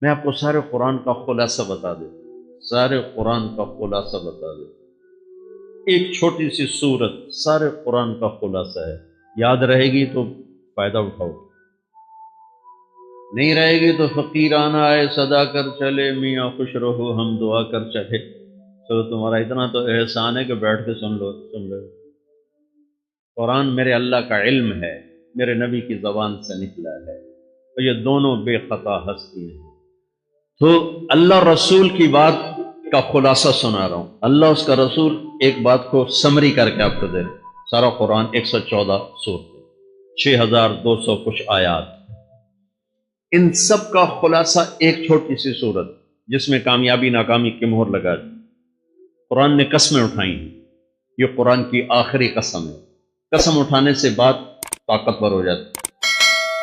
میں آپ کو سارے قرآن کا خلاصہ بتا دیتا ہوں، سارے قرآن کا خلاصہ بتا دیتا ہوں۔ ایک چھوٹی سی سورت سارے قرآن کا خلاصہ ہے، یاد رہے گی تو فائدہ اٹھاؤ، نہیں رہے گی تو فقیرانہ آئے صدا کر چلے، میاں خوش رہو ہم دعا کر چلے۔ چلو تمہارا اتنا تو احسان ہے کہ بیٹھ کے سن لو۔ قرآن میرے اللہ کا علم ہے، میرے نبی کی زبان سے نکلا ہے، اور یہ دونوں بے خطا ہستی ہیں۔ تو اللہ رسول کی بات کا خلاصہ سنا رہا ہوں، اللہ اس کا رسول ایک بات کو سمری کر کے آپ کو دے رہے۔ سارا قرآن 114 سورتیں، 6200 کچھ آیات، ان سب کا خلاصہ ایک چھوٹی سی سورت جس میں کامیابی ناکامی کی مہر لگا دی۔ قرآن نے قسمیں اٹھائی ہیں، یہ قرآن کی آخری قسم ہے۔ قسم اٹھانے سے بات طاقتور ہو جاتی،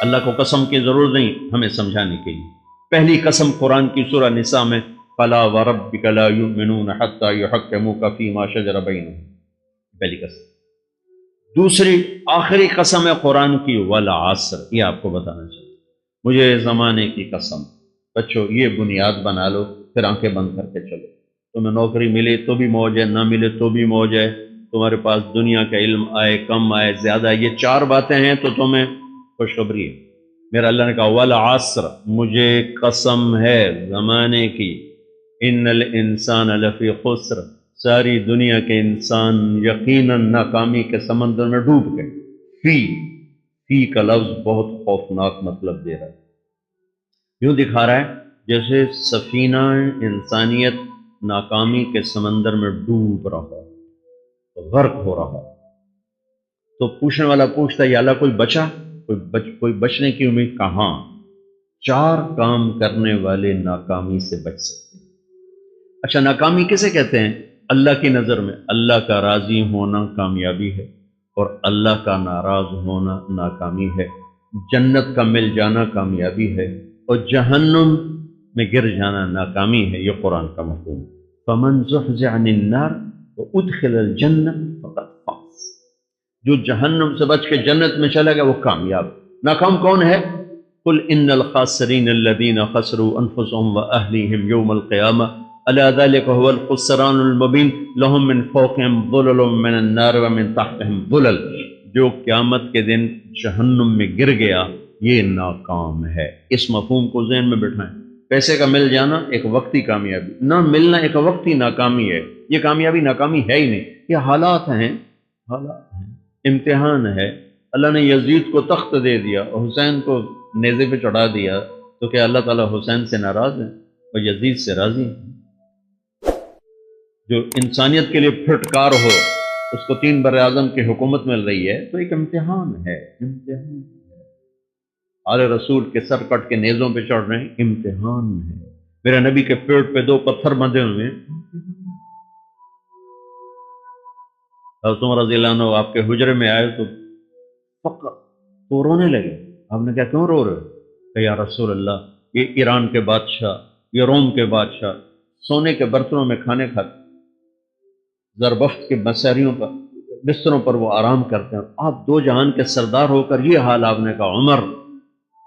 اللہ کو قسم کی ضرورت نہیں ہمیں سمجھانے کے لیے۔ پہلی قسم قرآن کی سورہ نساء میں، فَلَا وَرَبِّكَ لَا يُؤْمِنُونَ حَتَّى يُحَكِّمُوكَ فِي مَا شَجَرَ بَيْنَهُمْ، پہلی قسم۔ دوسری آخری قسم ہے قرآن کی، وَالْعَصْرِ، یہ آپ کو بتانا چاہیے، مجھے زمانے کی قسم۔ بچوں یہ بنیاد بنا لو، پھر آنکھیں بند کر کے چلو۔ تمہیں نوکری ملے تو بھی موج ہے، نہ ملے تو بھی موج ہے، تمہارے پاس دنیا کا علم آئے کم آئے زیادہ، یہ چار باتیں ہیں تو تمہیں خوشخبری ہے۔ میرا اللہ نے کہا والعصر، مجھے قسم ہے زمانے کی، ان الانسان لفی خسر، ساری دنیا کے انسان یقیناً ناکامی کے سمندر میں ڈوب گئے۔ فی کا لفظ بہت خوفناک مطلب دے رہا ہے، یوں دکھا رہا ہے جیسے سفینہ انسانیت ناکامی کے سمندر میں ڈوب رہا، غرق ہو رہا۔ تو پوچھنے والا پوچھتا ہے یا اللہ کوئی بچا، کوئی بچنے کی امید کہاں؟ چار کام کرنے والے ناکامی سے بچ سکتے ہیں۔ اچھا ناکامی کسے کہتے ہیں؟ اللہ کی نظر میں اللہ کا راضی ہونا کامیابی ہے، اور اللہ کا ناراض ہونا ناکامی ہے۔ جنت کا مل جانا کامیابی ہے، اور جہنم میں گر جانا ناکامی ہے، یہ قرآن کا مفہوم۔ فمن زحزح عن النار وادخل الجنہ فقد فاز، جو جہنم سے بچ کے جنت میں چلا گیا وہ کامیاب۔ ناکام کون ہے؟ قل ان الخاسرین الذین خسروا انفسهم واہلیہم یوم القیامہ الا ذلک هو الخسران المبین لهم من فوقهم ظلل من النار ومن تحتهم ظلل، جو قیامت کے دن جہنم میں گر گیا یہ ناکام ہے۔ اس مفہوم کو ذہن میں بٹھائیں۔ پیسے کا مل جانا ایک وقتی کامیابی، نہ ملنا ایک وقتی ناکامی ہے۔ یہ کامیابی ناکامی ہے ہی نہیں، یہ حالات ہیں، امتحان ہے۔ اللہ نے یزید کو تخت دے دیا اور حسین کو نیزے پہ چڑھا دیا، تو کیا اللہ تعالیٰ حسین سے ناراض ہے اور یزید سے راضی ہے؟ جو انسانیت کے لیے پھٹکار ہو، اس کو 3 براعظم کی حکومت مل رہی ہے تو ایک امتحان ہے، امتحان ہے۔ آل رسول کے سر کٹ کے نیزوں پہ چڑھ رہے ہیں، امتحان ہے۔ میرے نبی کے پیٹ پہ 2 پتھر بندھے ہوئے ہیں، حضرت عمر رضی اللہ عنہ آپ کے حجرے میں آئے تو فقط تو رونے لگے۔ آپ نے کہا کیوں رو رہے؟ کہ یا رسول اللہ یہ ایران کے بادشاہ، یہ روم کے بادشاہ سونے کے برتنوں میں کھانے کھاتے، زربفت کے بسیریوں پر بستروں پر وہ آرام کرتے ہیں، آپ 2 جہان کے سردار ہو کر یہ حال آپ نے کہا عمر،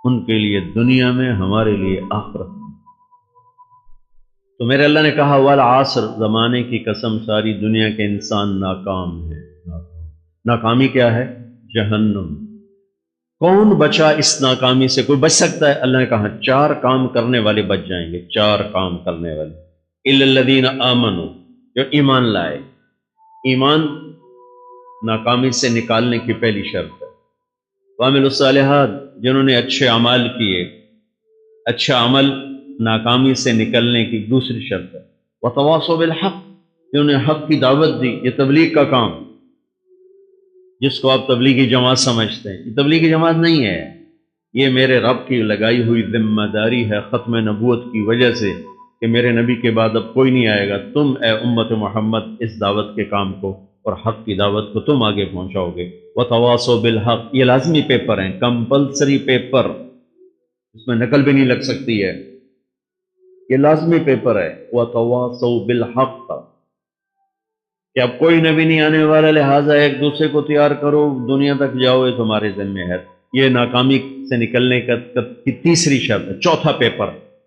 ان کے لیے دنیا میں ہمارے لیے آخرت میں۔ تو میرے اللہ نے کہا والعصر، زمانے کی قسم ساری دنیا کے انسان ناکام ہے۔ ناکامی کیا ہے؟ جہنم۔ کون بچا اس ناکامی سے؟ کوئی بچ سکتا ہے؟ اللہ نے کہا 4 کام کرنے والے بچ جائیں گے، 4 کام کرنے والے۔ الا الذین آمنوا، جو ایمان لائے۔ ایمان ناکامی سے نکالنے کی پہلی شرط ہے۔ وعملوا الصالحات، جنہوں نے اچھے اعمال کیے، اچھا عمل ناکامی سے نکلنے کی دوسری شرط ہے۔ وتواصوا بالحق، جنہوں نے حق کی دعوت دی، یہ تبلیغ کا کام، جس کو آپ تبلیغی جماعت سمجھتے ہیں، یہ تبلیغی جماعت نہیں ہے، یہ میرے رب کی لگائی ہوئی ذمہ داری ہے ختم نبوت کی وجہ سے، کہ میرے نبی کے بعد اب کوئی نہیں آئے گا، تم اے امت محمد اس دعوت کے کام کو اور حق کی دعوت کو تم آگے پہنچاؤ گے۔ وتواصوا بالحق، یہ لازمی پیپر ہیں، کمپلسری پیپر، اس میں نقل بھی نہیں لگ سکتی ہے، یہ لازمی پیپر ہے۔ وتواصوا بالحق، کہ اب کوئی نبی نہیں آنے والا، لہٰذا ایک دوسرے کو تیار کرو، دنیا تک جاؤ، یہ تمہارے ذمہ ہے۔ یہ ناکامی سے نکلنے کی تیسری شرط ہے، چوتھا پیپر۔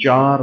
4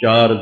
4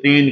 3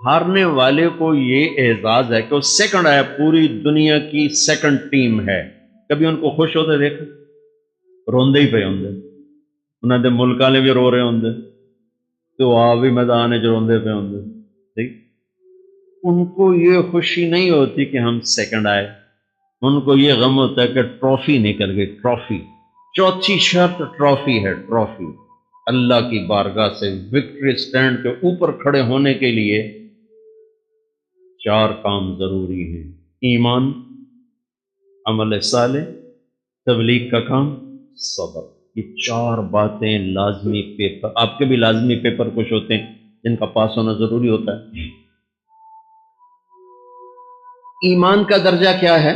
ہارنے والے کو یہ اعزاز ہے کہ وہ سیکنڈ آیا، پوری دنیا کی سیکنڈ ٹیم ہے. کبھی ان کو خوش ہوتے دیکھا؟ روندے ہی پہ ہوں، انہوں نے ملک والے بھی رو رہے ہوں، تو آ بھی میدان جو روندے پہ ہوں. ٹھیک، ان کو یہ خوشی نہیں ہوتی کہ ہم سیکنڈ آئے، ان کو یہ غم ہوتا ہے کہ ٹرافی نکل گئی. ٹرافی، چوتھی شرط ٹرافی ہے. ٹرافی اللہ کی بارگاہ سے وکٹری سٹینڈ کے اوپر کھڑے ہونے کے لیے 4 کام ضروری ہیں: ایمان، عمل صالح، تبلیغ کا کام، صبر. یہ 4 باتیں لازمی پیپر، آپ کے بھی لازمی پیپر کچھ ہوتے ہیں جن کا پاس ہونا ضروری ہوتا ہے. ایمان کا درجہ کیا ہے؟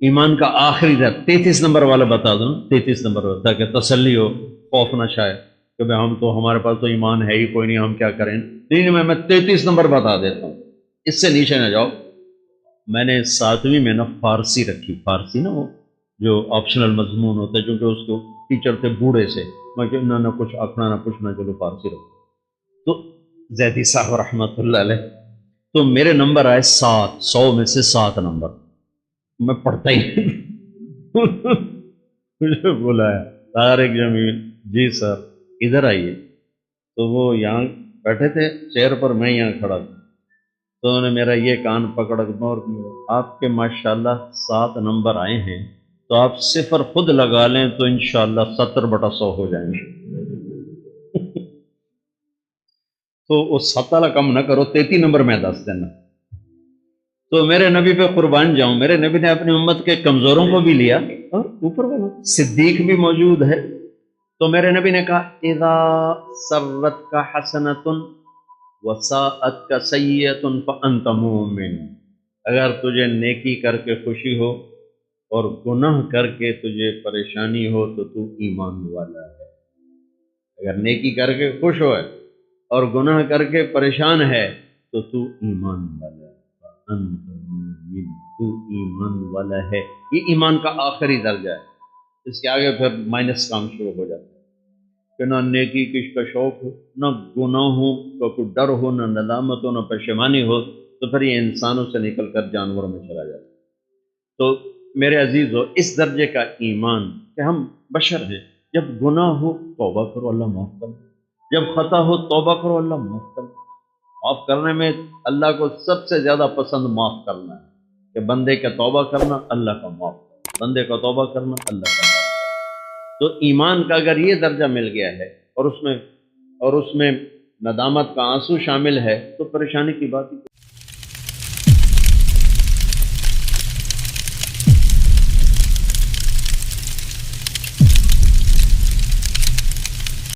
ایمان کا آخری درجہ 33 نمبر والا بتا دوں، 33 نمبر والا، تاکہ تسلی ہو، خوف نہ شائے کہ بھئی ہم تو، ہمارے پاس تو ایمان ہے ہی کوئی نہیں، ہم کیا کریں. نہیں، میں 33 نمبر بتا دیتا ہوں، اس سے نیچے نہ جاؤ. میں نے 7ویں میں نا فارسی رکھی. فارسی نا وہ جو آپشنل مضمون ہوتا ہے، چونکہ اس کو ٹیچر تھے بوڑھے سے، میں کہ نہ کچھ آکھنا نہ پوچھنا، چلو فارسی رکھو. تو زیدی صاحب رحمۃ اللہ علیہ، تو میرے نمبر آئے 7، 100 میں سے 7 نمبر. میں پڑھتا ہی مجھے بلایا طارق جمیل، جی سر ادھر آئیے. تو وہ یہاں بیٹھے تھے چیئر پر، میں یہاں کھڑا تھا. تو انہوں نے میرا یہ کان پکڑ کے، اور آپ کے ماشاءاللہ 7 نمبر آئے ہیں، تو آپ صفر خود لگا لیں تو انشاءاللہ 70/100 ہو جائیں گے. تو وہ 7 والا کم نہ کرو، 33 نمبر میں 10 دینا. تو میرے نبی پہ قربان جاؤں، میرے نبی نے اپنی امت کے کمزوروں کو بھی لیا، اور اوپر والا صدیق بھی موجود ہے. تو میرے نبی نے کہا اذا سرت کا حسنۃ وساءت کا سیئۃ فانت مومن. اگر تجھے نیکی کر کے خوشی ہو اور گناہ کر کے تجھے پریشانی ہو تو تو ایمان والا ہے. اگر نیکی کر کے خوش ہو اور گناہ کر کے پریشان ہے تو تو ایمان والا ہے. فانت مومن، تو ایمان والا ہے. یہ ایمان کا آخری درجہ ہے. اس کے آگے پھر مائنس کام شروع ہو جاتا ہے کہ نہ نیکی کا شوق ہو، نہ گناہوں کا کوئی ڈر ہو، نہ ندامت ہو، نہ پشیمانی ہو، تو پھر یہ انسانوں سے نکل کر جانوروں میں چلا جاتا ہے. تو میرے عزیزو، اس درجے کا ایمان کہ ہم بشر ہیں، جب گناہ ہو توبہ کرو، اللہ معاف کر. جب خطا ہو توبہ کرو، اللہ معاف کر. معاف کرنے میں اللہ کو سب سے زیادہ پسند معاف کرنا ہے، کہ بندے کا توبہ کرنا، اللہ کا معاف کرنا، بندے کا توبہ کرنا، اللہ کا معاف کرنا. تو ایمان کا اگر یہ درجہ مل گیا ہے، اور اس میں ندامت کا آنسو شامل ہے، تو پریشانی کی بات ہی